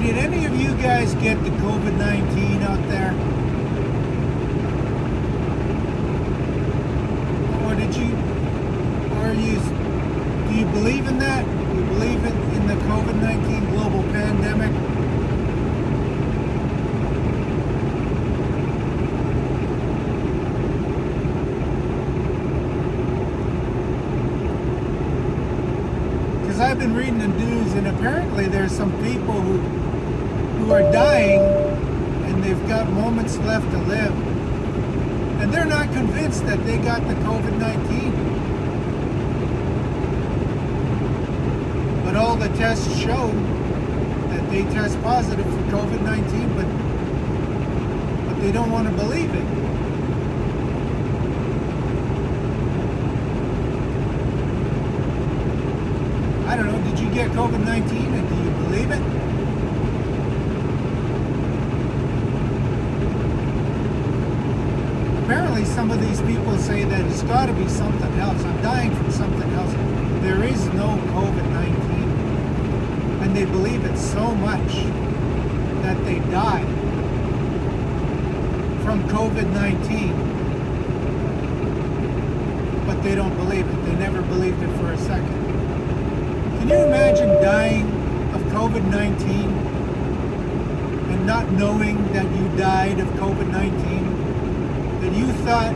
did any of you guys get the COVID-19 out there? Or do you believe in that? Do you believe in the COVID-19 global pandemic? Because I've been reading the news, and apparently there's some people who are dying and they've got moments left to live, and they're not convinced that they got the COVID-19. But all the tests showed that they test positive for COVID-19, but they don't want to believe it. I don't know, did you get COVID-19 and do you believe it? Apparently some of these people say that it's got to be something else. I'm dying from something else. There is no COVID-19. And they believe it so much that they die from COVID-19. But they don't believe it. They never believed it for a second. Can you imagine dying of COVID-19 and not knowing that you died of COVID-19? That you thought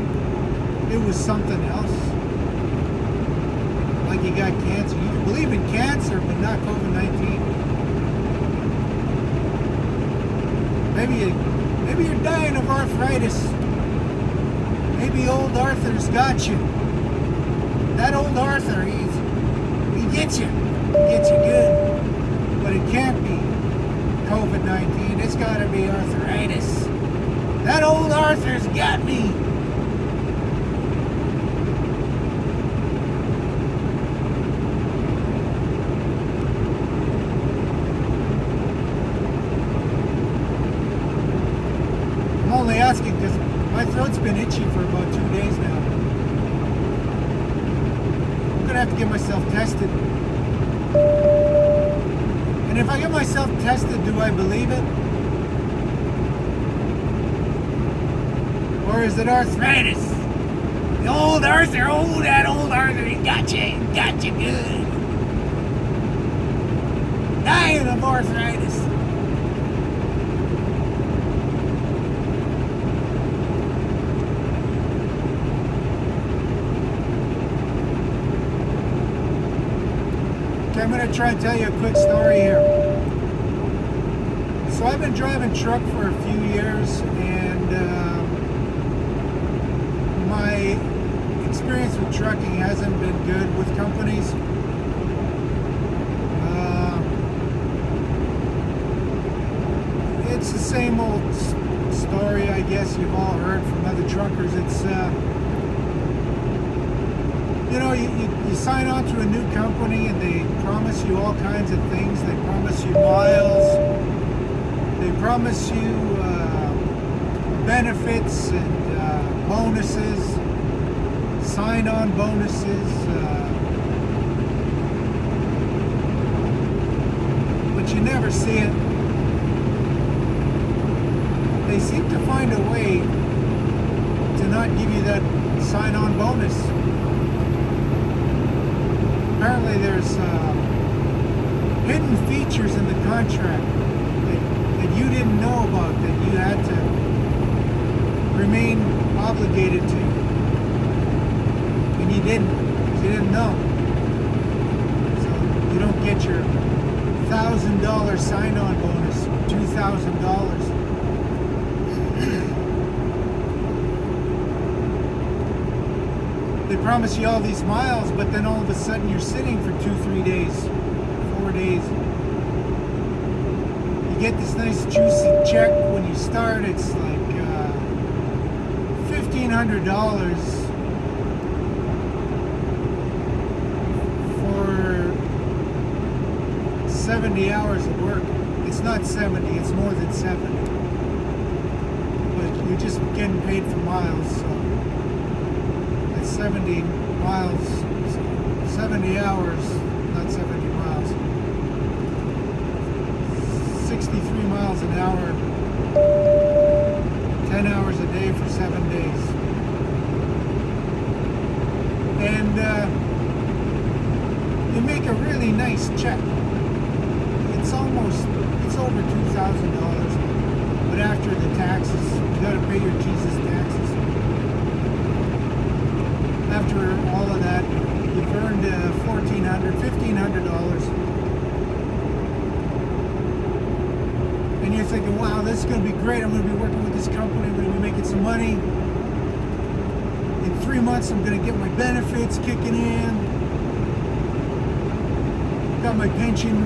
it was something else? Like you got cancer. You believe in cancer, but not COVID-19. Maybe you're dying of arthritis. Maybe old Arthur's got you. That old Arthur, he gets you. He gets you good. But it can't be COVID-19. It's got to be arthritis. That old Arthur's got me. I'm only asking because my throat's been itchy for about 2 days now. I'm going to have to get myself tested. And if I get myself tested, do I believe it? Or is it arthritis? The old Arthur, that old Arthur, he got you good. Dying of arthritis. Okay, I'm going to try and tell you a quick story here. So I've been driving truck for a few years, and my experience with trucking hasn't been good with companies. It's the same old story, I guess you've all heard from other truckers. It's you sign on to a new company and they promise you all kinds of things. They promise you miles. They promise you benefits and bonuses, sign-on bonuses, but you never see it. They seem to find a way to not give you that sign-on bonus. Apparently there's hidden features in the contract that you didn't know about, that you had to remain obligated to, and you didn't know. So you don't get your $1,000 sign-on bonus, $2,000. They promise you all these miles, but then all of a sudden you're sitting for 2-3 days, 4 days. You get this nice juicy check when you start. It's like $1,500 for 70 hours of work. It's not 70, it's more than 70. But you're just getting paid for miles, so it's 70 miles, 70 hours, not 70 miles. an hour, 10 hours a day for 7 days. And you make a really nice check. It's over $2,000. But after the taxes, you gotta pay your Jesus taxes. After all of that, you've earned $1,400, $1,500. And you're thinking, wow, this is going to be great. I'm going to be working with this company. I'm going to be making some money. In 3 months, I'm going to get my benefits kicking in. Got my pension.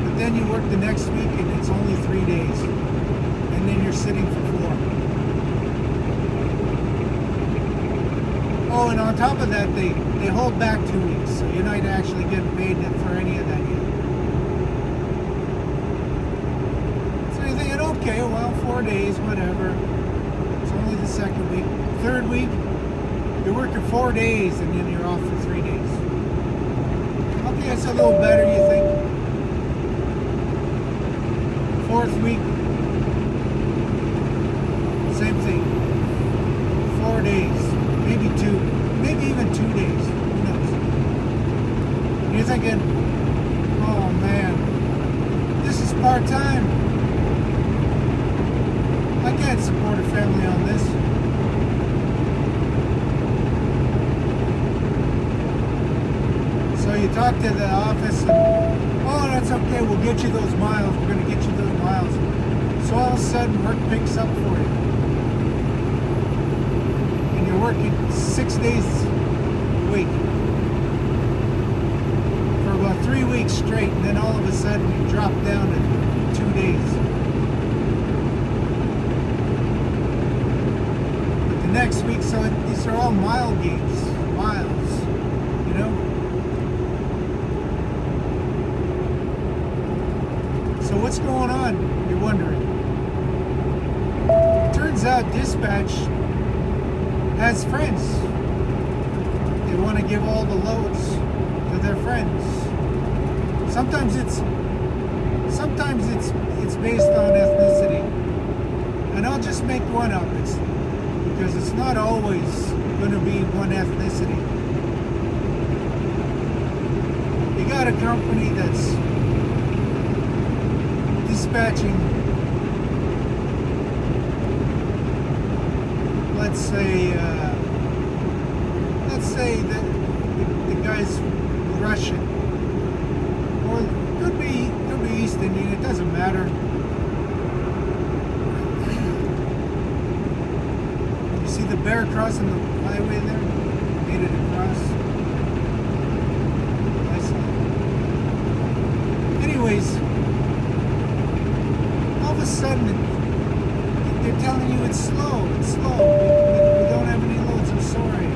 But then you work the next week and it's only 3 days. And then you're sitting for 4. Oh, and on top of that, they hold back 2 weeks, so you're not actually getting paid for any of that yet. So you're thinking, okay, well, 4 days, whatever. It's only the second week. Third week, you're working 4 days, and then you're off for 3 days. Okay, it's a little better, you think. Fourth week, same thing. 4 days. Maybe 2, maybe even 2 days, who knows? And you're thinking, oh man, this is part-time. I can't support a family on this. So you talk to the office and, oh, that's okay, we'll get you those miles, we're going to get you those miles. So all of a sudden, work picks up for you. Working 6 days a week for about 3 weeks straight, and then all of a sudden you drop down to 2 days. But the next week, so these are all mile gains, miles, you know? So what's going on, you're wondering? Turns out dispatch has friends. They want to give all the loads to their friends. Sometimes it's based on ethnicity. And I'll just make one up. Because it's not always going to be one ethnicity. You got a company that's dispatching, let's say that the guy's Russian, or could be East Indian. It doesn't matter. You see the bear crossing the highway there? Made it across. I saw it. Anyways, all of a sudden they're telling you it's slow. It's slow. We don't have any loads. I'm sorry.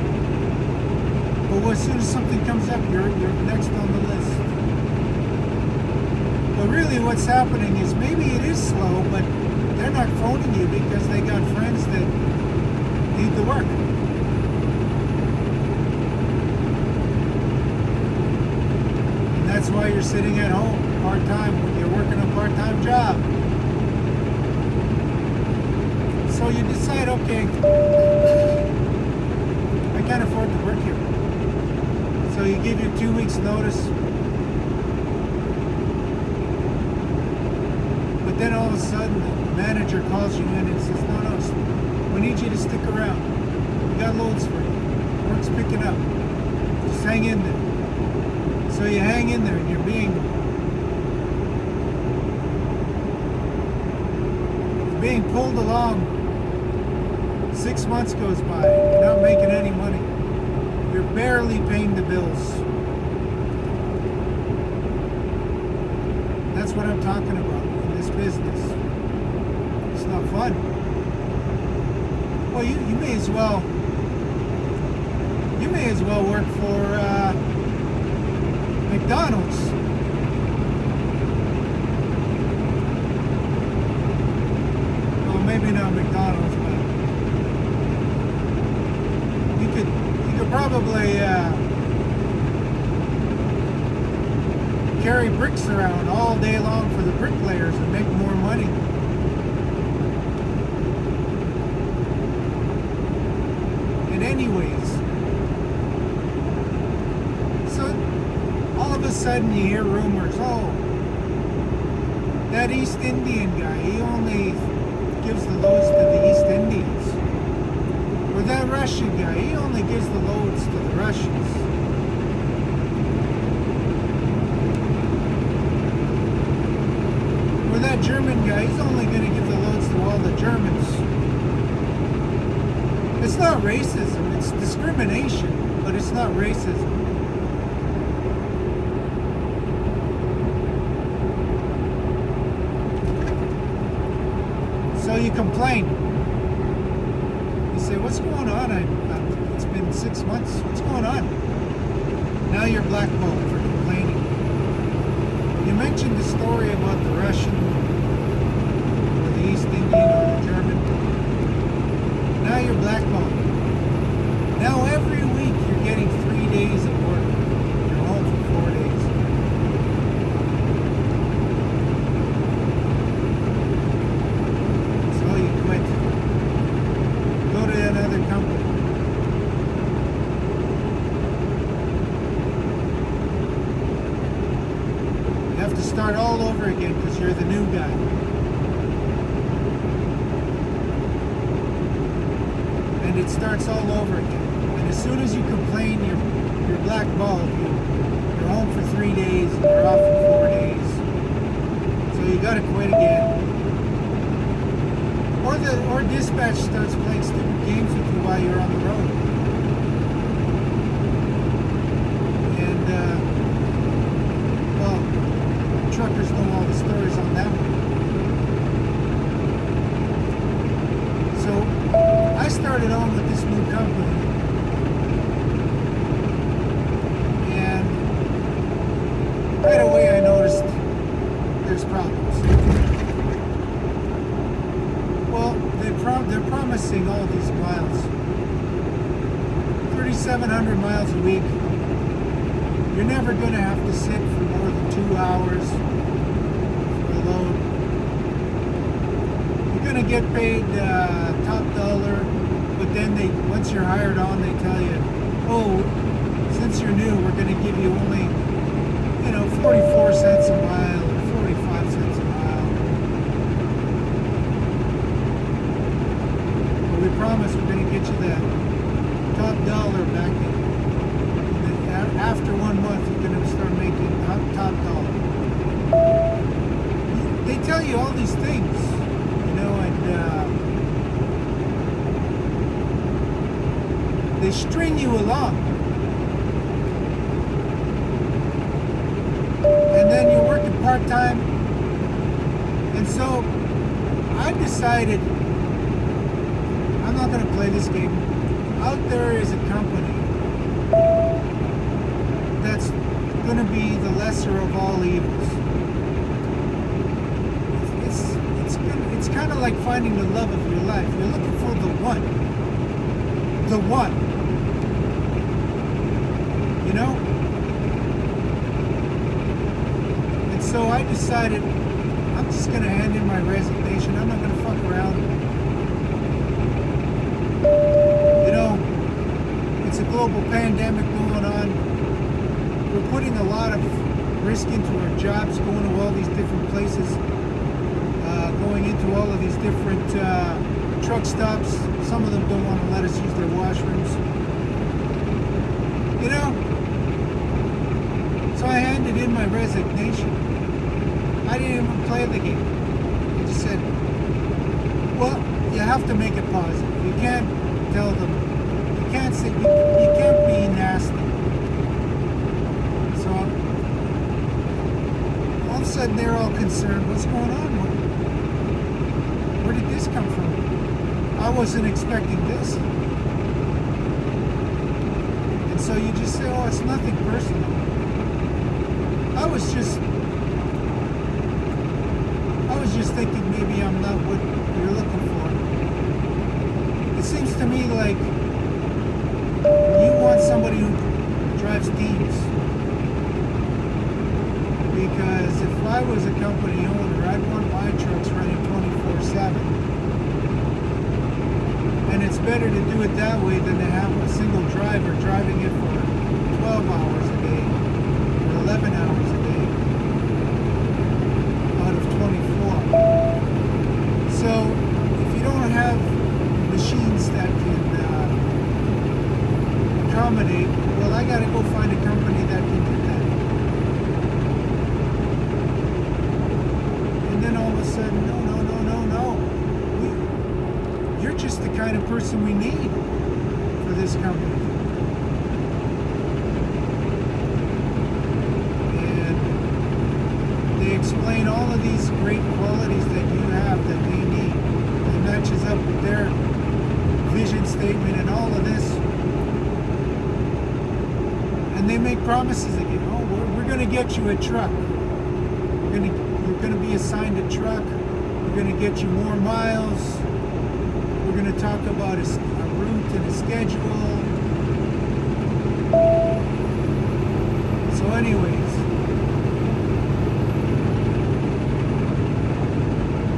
But as soon as something comes up, you're next on the list. But really what's happening is maybe it is slow, but they're not phoning you because they got friends that need the work. And that's why you're sitting at home part-time when you're working a part-time job. So you decide, okay, I can't afford to work here. So you give your 2 weeks notice. But then all of a sudden the manager calls you in and says, no, we need you to stick around. We got loads for you. Work's picking up. Just hang in there. So you hang in there and you're being pulled along. 6 months goes by, you're not making any money. You're barely paying the bills. That's what I'm talking about in this business. It's not fun. Well, you may as well work for McDonald's. Well, maybe not McDonald's, but you could probably carry bricks around all day long for the bricklayers and make more money. And anyways, so all of a sudden you hear rumors, oh, that East Indian guy, he only gives the loads to the East Indians. Or that Russian guy, he only gives the loads to the Russians. Or that German guy, he's only going to give the loads to all the Germans. It's not racism, it's discrimination, but it's not racism. So you complain. You say, what's going on? It's been 6 months. What's going on? Now you're blackballed for complaining. You mentioned the story about the Russian, or the East Indian, or the German. Now you're blackballed. Now every week you're getting 3 days of work. You're home for 4 days. So you quit. Go to another company. You have to start all over again because you're the new guy. And it starts all over again. And as soon as you complain, you're blackballed. You're home for 3 days and you're off for 4 days. So you gotta quit again. Or dispatch starts playing stupid games with you while you're on the road. And well, truckers know all the stories on that one. So I started on with this new company, and right away I noticed there's problems. Well, they're promising all these miles, 3,700 miles a week. You're never going to have to sit for more than 2 hours for a load. You're going to get paid top dollar, but then once you're hired on, they tell you, oh, since you're new, we're going to give you only, 44 cents a mile or 45 cents a mile. But we promise we're going to get you that top dollar back in. After 1 month, you're going to start making top dollar. They tell you all these things, and they string you along. And then you're working part-time. And so I decided I'm not going to play this game. Out there is a company that's going to be the lesser of all evils. It's kind of like finding the love of your life. You're looking for the one. The one. And so I decided I'm just going to hand in my resignation. I'm not going to fuck around. It's a global pandemic going on. We're putting a lot of risk into our jobs, going to all these different places, going into all of these different truck stops. Some of them don't want to let us use their washrooms. So I handed in my resignation. I didn't even play the game. I just said, well, you have to make it positive. You can't tell them, you can't say, you can't be nasty. So all of a sudden they're all concerned. What's going on? Where did this come from? I wasn't expecting this. And so you just say, oh, it's nothing personal. I was just thinking maybe I'm not what you're looking for. It seems to me like you want somebody who drives teams. Because if I was a company owner, I'd want my trucks running 24/7. And it's better to do it that way than to have a single driver driving it for 12 hours a day or 11 hours a day out of 24. So if you don't have machines that can accommodate, well, I got to go find a company that can do that. And then all of a sudden, no. You're just the kind of person we need for this company. And they explain all of these great qualities that you have that they need. It matches up with their vision statement and all of this. And they make promises again. Oh, we're going to get you a truck. You're going to be assigned a truck. We're going to get you more miles. We're going to talk about a route and a schedule. So anyways,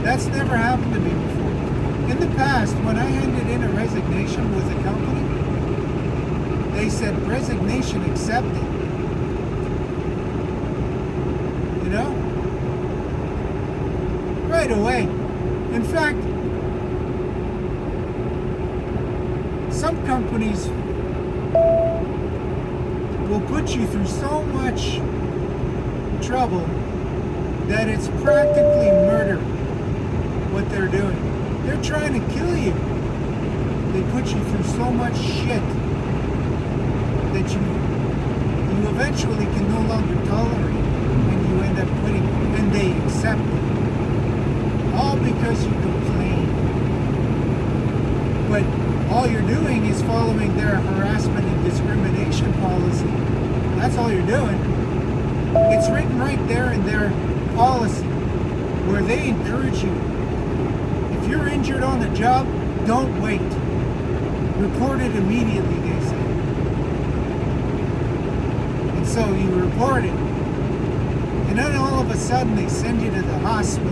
that's never happened to me before. In the past, when I handed in a resignation with a company, they said resignation accepted. You know? Right away. In fact, some companies will put you through so much trouble that it's practically murder what they're doing. They're trying to kill you. They put you through so much shit that you eventually can no longer tolerate, and you end up quitting, and they accept it. All because you complain. But all you're doing is following their harassment and discrimination policy. That's all you're doing. It's written right there in their policy where they encourage you. If you're injured on the job, don't wait. Report it immediately, they say. And so you report it. And then all of a sudden they send you to the hospital.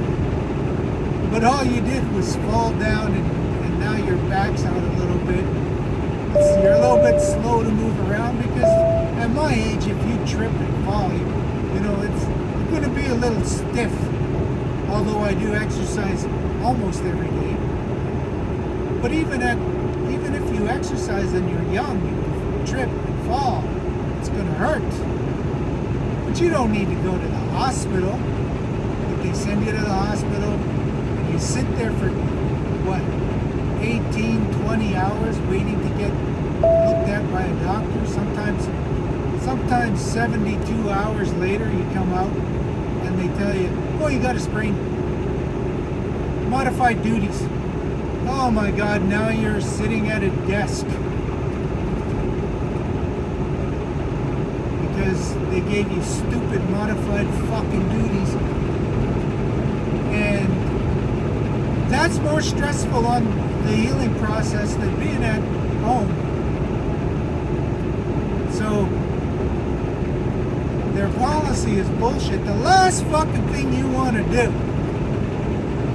But all you did was fall down and now your back's out a little bit. You're a little bit slow to move around because at my age, if you trip and fall, you're going to be a little stiff. Although I do exercise almost every day. But even if you exercise and you're young, you trip and fall, it's going to hurt. But you don't need to go to the hospital. If they send you to the hospital and you sit there for, 18, 20 hours waiting to get looked at by a doctor. Sometimes 72 hours later you come out and they tell you, oh, you got a sprain. Modified duties. Oh my God, now you're sitting at a desk. Because they gave you stupid modified fucking duties. And that's more stressful on the healing process than being at home. So their policy is bullshit. The last fucking thing you want to do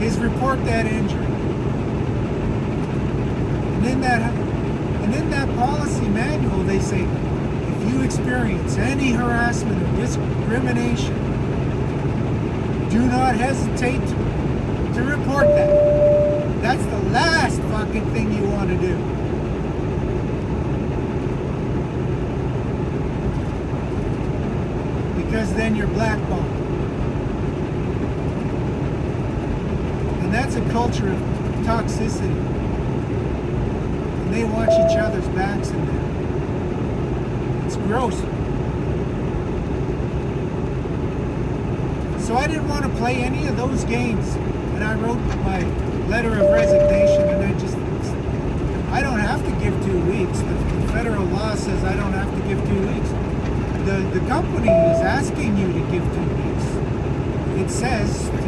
is report that injury. And in that policy manual they say, if you experience any harassment or discrimination, do not hesitate to report that. That's the last fucking thing you want to do. Because then you're blackballed. And that's a culture of toxicity. And they watch each other's backs in there. It's gross. So I didn't want to play any of those games. And I wrote my letter of resignation, and I don't have to give 2 weeks. The federal law says I don't have to give 2 weeks. The company is asking you to give 2 weeks. It says to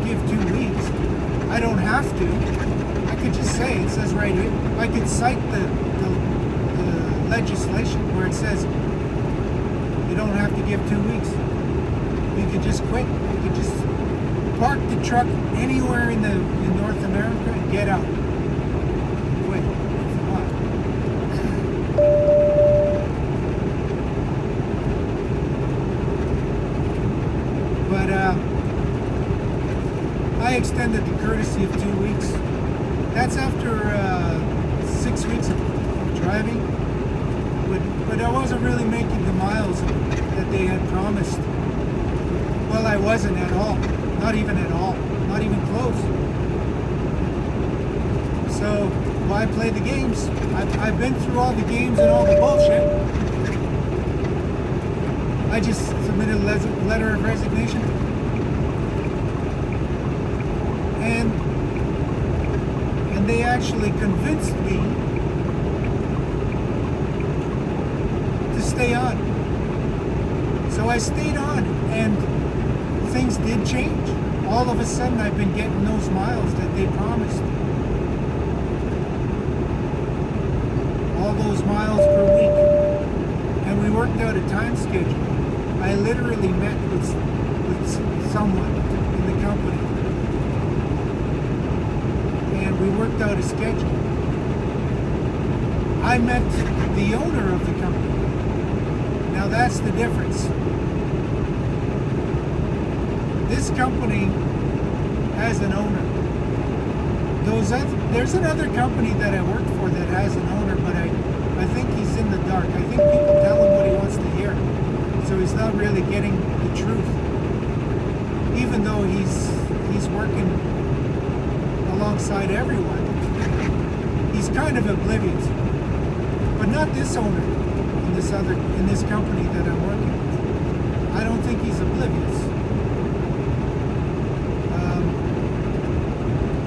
give 2 weeks. I don't have to. I could just say, it says right here, I could cite the legislation where it says you don't have to give 2 weeks. You could just quit. You could just park the truck anywhere in North America and get out. Quit if you want. But I extended the courtesy of 2 weeks. That's after 6 weeks of driving. But I wasn't really making the miles that they had promised. Well, I wasn't at all. Not even at all. Not even close. So, why play the games? I've been through all the games and all the bullshit. I just submitted a letter of resignation. And they actually convinced me to stay on. So I stayed on, and things did change. All of a sudden, I've been getting those miles that they promised. All those miles per week. And we worked out a time schedule. I literally met with someone in the company. And we worked out a schedule. I met the owner of the company. Now that's the difference. This company has an owner. There's another company that I work for that has an owner, but I think he's in the dark. I think people tell him what he wants to hear. So he's not really getting the truth. Even though he's working alongside everyone, he's kind of oblivious. But not this owner in this company that I'm working with. I don't think he's oblivious.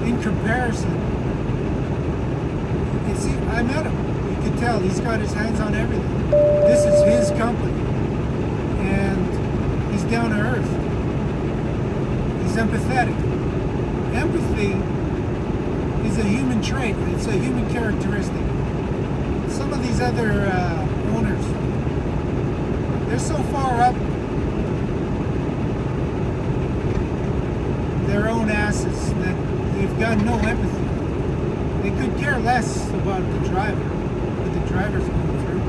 In comparison, I met him. You could tell he's got his hands on everything. This is his company, and he's down to earth. He's empathetic. Empathy is a human trait. It's a human characteristic. Some of these other owners, they're so far up their own asses that they've got no empathy. They could care less about the driver, what the driver's going through.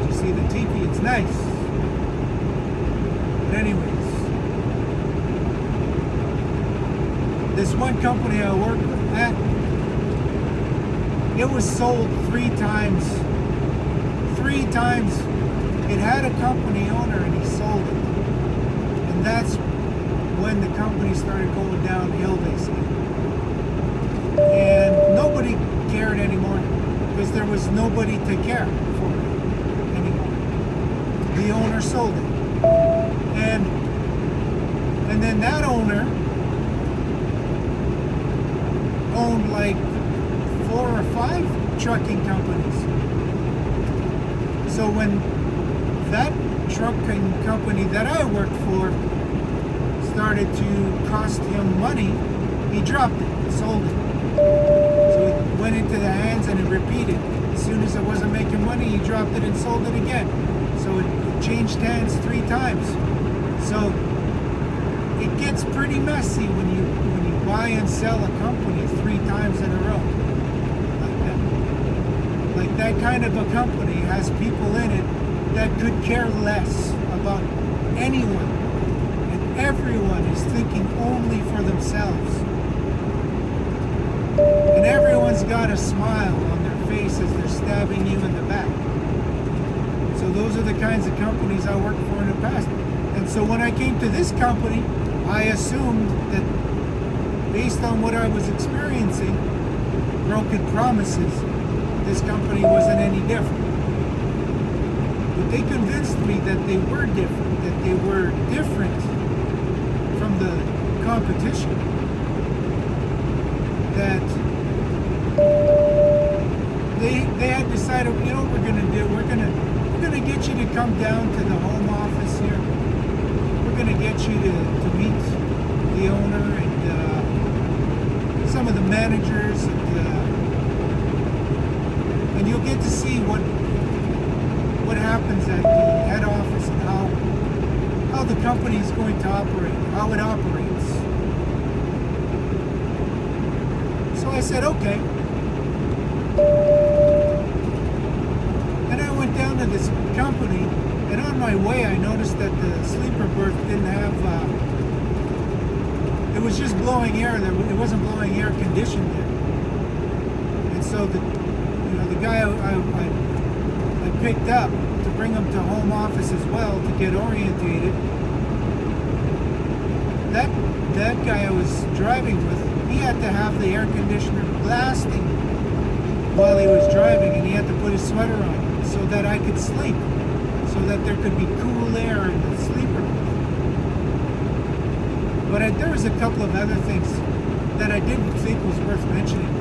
You see the teepee, it's nice. But anyways, this one company I work at, it was sold 3 times. 3 times. It had a company owner and he sold it. And that's when the company started going downhill, they say. And nobody cared anymore because there was nobody to care for it anymore. The owner sold it. And then that owner owned like 4 or 5 trucking companies. So when that trucking company that I worked for started to cost him money, he dropped it, sold it. So it went into the hands and it repeated. As soon as it wasn't making money, he dropped it and sold it again. So it changed hands 3 times. So it gets pretty messy when you buy and sell a company 3 times in a row. Like that. Like that kind of a company has people in it that could care less about anyone, and everyone is thinking only for themselves, and everyone's got a smile on their face as they're stabbing you in the back. So those are the kinds of companies I worked for in the past. And so when I came to this company, I assumed that based on what I was experiencing, broken promises, this company wasn't any different. But they convinced me that they were different, that they were different from the competition. That they had decided, you know what we're gonna do? We're gonna get you to come down to the home office here. We're gonna get you to meet the owner and some of the managers, and you'll get to see what what happens at the head office and how the company is going to operate, how it operates. So I said, okay. And I went down to this company, and on my way I noticed that the sleeper berth didn't have, it was just blowing air. It wasn't blowing air conditioned there. And so the guy I picked up to bring him to home office as well to get orientated, that guy I was driving with, he had to have the air conditioner blasting while he was driving, and he had to put his sweater on so that I could sleep, so that there could be cool air in the sleeper. But there was a couple of other things that I didn't think was worth mentioning,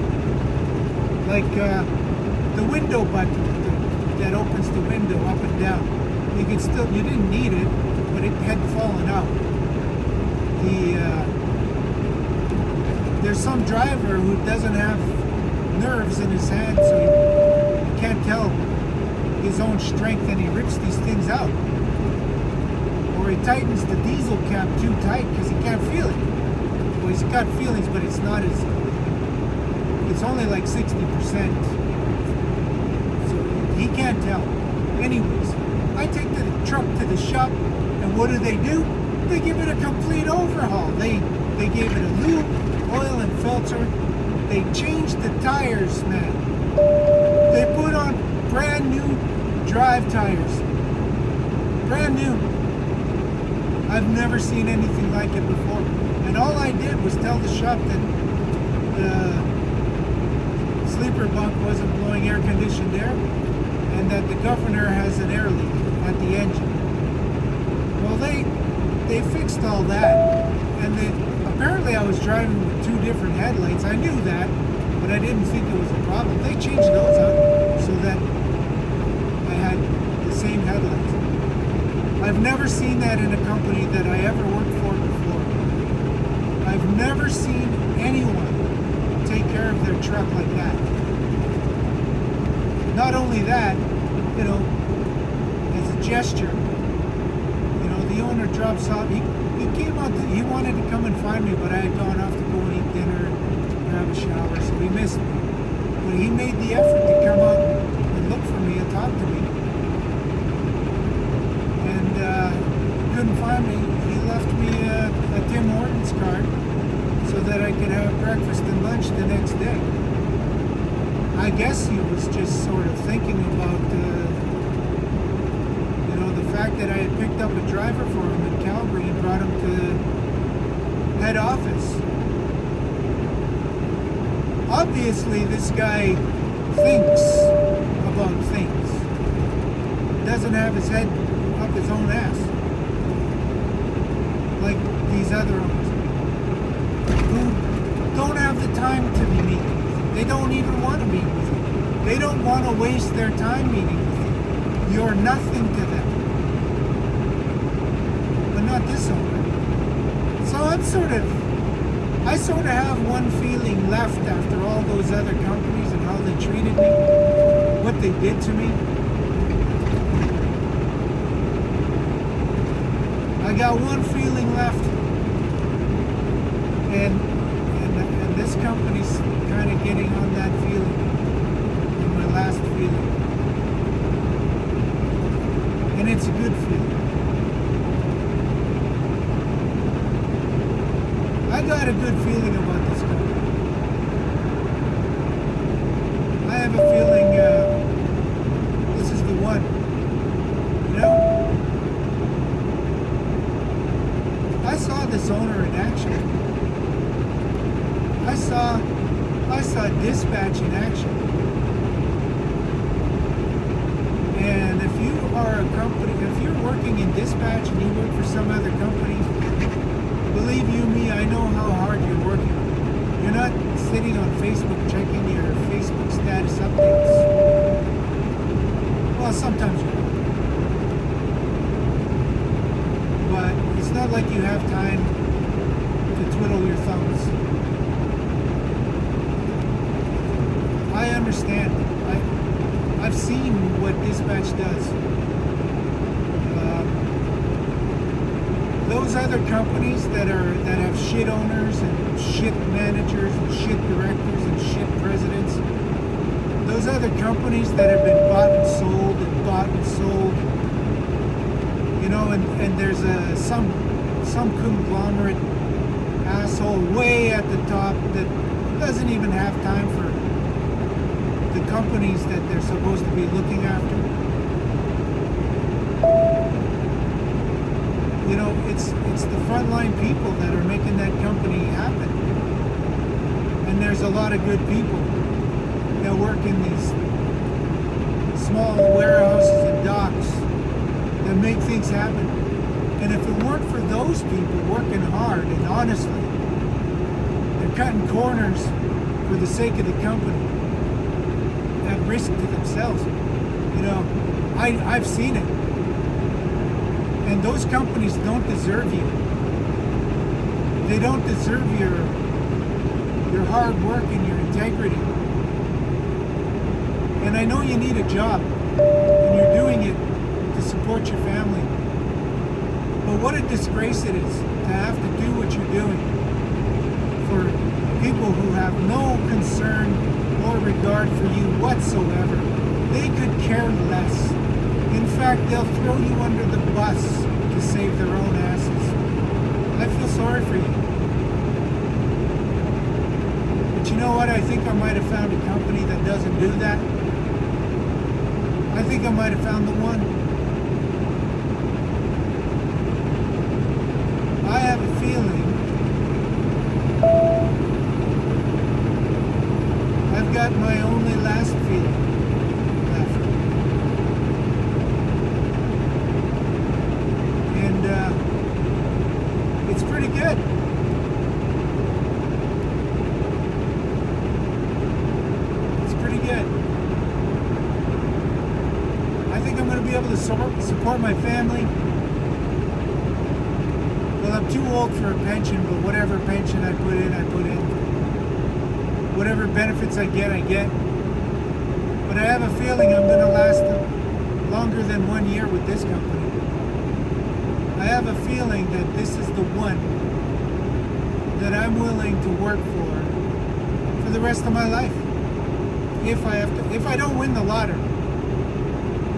like the window button that opens the window up and down. You didn't need it, but it had fallen out. There's some driver who doesn't have nerves in his hand, so he can't tell his own strength, and he rips these things out. Or he tightens the diesel cap too tight because he can't feel it. Well, he's got feelings, but it's only like 60%. So he can't tell. Anyways, I take the truck to the shop, and what do? They give it a complete overhaul. They gave it a lube, oil and filter. They changed the tires, man. They put on brand new drive tires. Brand new. I've never seen anything like it before. And all I did was tell the shop that the sleeper bunk wasn't blowing air conditioned air, and that the governor has an air leak at the engine. Well, they fixed all that, and apparently I was driving with two different headlights. I knew that, but I didn't think it was a problem. They changed those out so that I had the same headlights. I've never seen that in a company that I ever worked for before. I've never seen anyone take care of their truck like that. Not only that, as a gesture, the owner drops off. He came out. He wanted to come and find me, but I had gone off to go and eat dinner and grab a shower, so he missed me. But he made the effort to come out and look for me and talk to me. And couldn't find me. He left me a Tim Hortons card so that I could have breakfast and lunch the next day. I guess he was just sort of thinking about the fact that I had picked up a driver for him in Calgary and brought him to head office. Obviously, this guy thinks about things. Doesn't have his head up his own ass like these other ones who don't have the time to be meeting with you. They don't even want to meet with you. They don't want to waste their time meeting with you. You're nothing to them. But not this owner. So I sort of have one feeling left after all those other companies and how they treated me, what they did to me. I got one feeling left, and this company's kind of getting on that feeling, and my last feeling, and it's a good feeling. I got a good feeling about this company. I have a feeling this is the one. I saw this owner in action. I saw dispatch in action. And if you are a company, if you're working in dispatch and you work for some other company, believe you me, I know how hard you're working. You're not sitting on Facebook checking your Facebook status updates. Well, sometimes you are. But it's not like you have time to twiddle your thumbs. I understand. I've seen what dispatch does. those other companies that have shit owners and shit managers and shit directors and shit presidents, those other companies that have been bought and sold and bought and sold, you know, and there's some conglomerate asshole way at the top that doesn't even have time for the companies that they're supposed to be looking after. You know, it's the frontline people that are making that company happen. And there's a lot of good people that work in these small warehouses and docks that make things happen. And if it weren't for those people working hard and honestly, they're cutting corners for the sake of the company at risk to themselves. You know, I've seen it. And those companies don't deserve you. They don't deserve your hard work and your integrity. And I know you need a job, and you're doing it to support your family. But what a disgrace it is to have to do what you're doing for people who have no concern or regard for you whatsoever. They could care less. In fact, they'll throw you under the bus to save their own asses. I feel sorry for you. But you know what? I think I might have found a company that doesn't do that. I think I might have found the one. I have a feeling I've got my only last feeling left. And it's pretty good. It's pretty good. I think I'm going to be able to support my family. Well, I'm too old for a pension, but whatever pension I put in, I put in. Whatever benefits I get, I get. But I have a feeling I'm going to last longer than 1 year with this company. I have a feeling that this is the one that I'm willing to work for the rest of my life. If I don't win the lottery,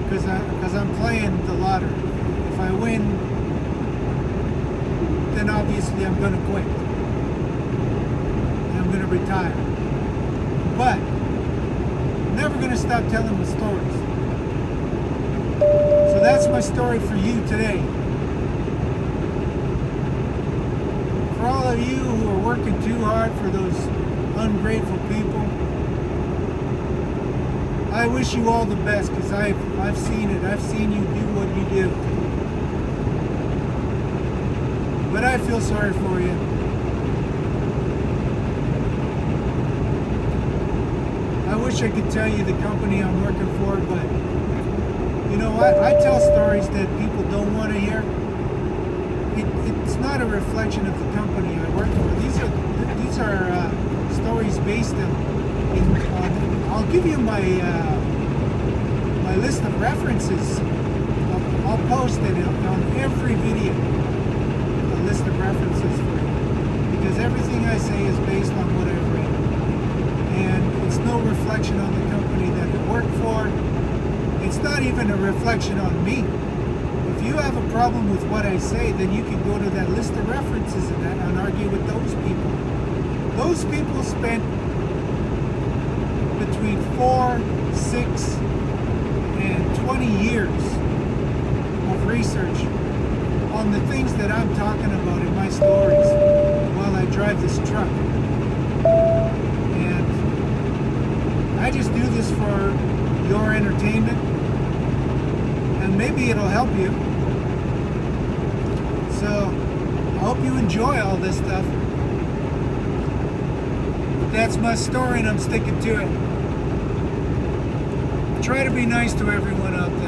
because I'm playing the lottery. If I win, then obviously I'm going to quit. And I'm going to retire. But I'm never going to stop telling my stories. So that's my story for you today. For all of you who are working too hard for those ungrateful people, I wish you all the best, because I've seen it. I've seen you do what you do. But I feel sorry for you. I wish I could tell you the company I'm working for, but you know what? I tell stories that people don't want to hear. It's not a reflection of the company I work for. These are stories based on I'll give you my list of references. I'll post it on every video. A list of references for you, because everything I say is based on what I've read, and it's no reflection on the company that I work for. It's not even a reflection on me. If you have a problem with what I say, then you can go to that list of references and argue with those people. Those people spent between 4, 6, and 20 years of research on the things that I'm talking about in my stories while I drive this truck. And I just do this for your entertainment, and maybe it'll help you. So I hope you enjoy all this stuff. But that's my story, and I'm sticking to it. Try to be nice to everyone out there.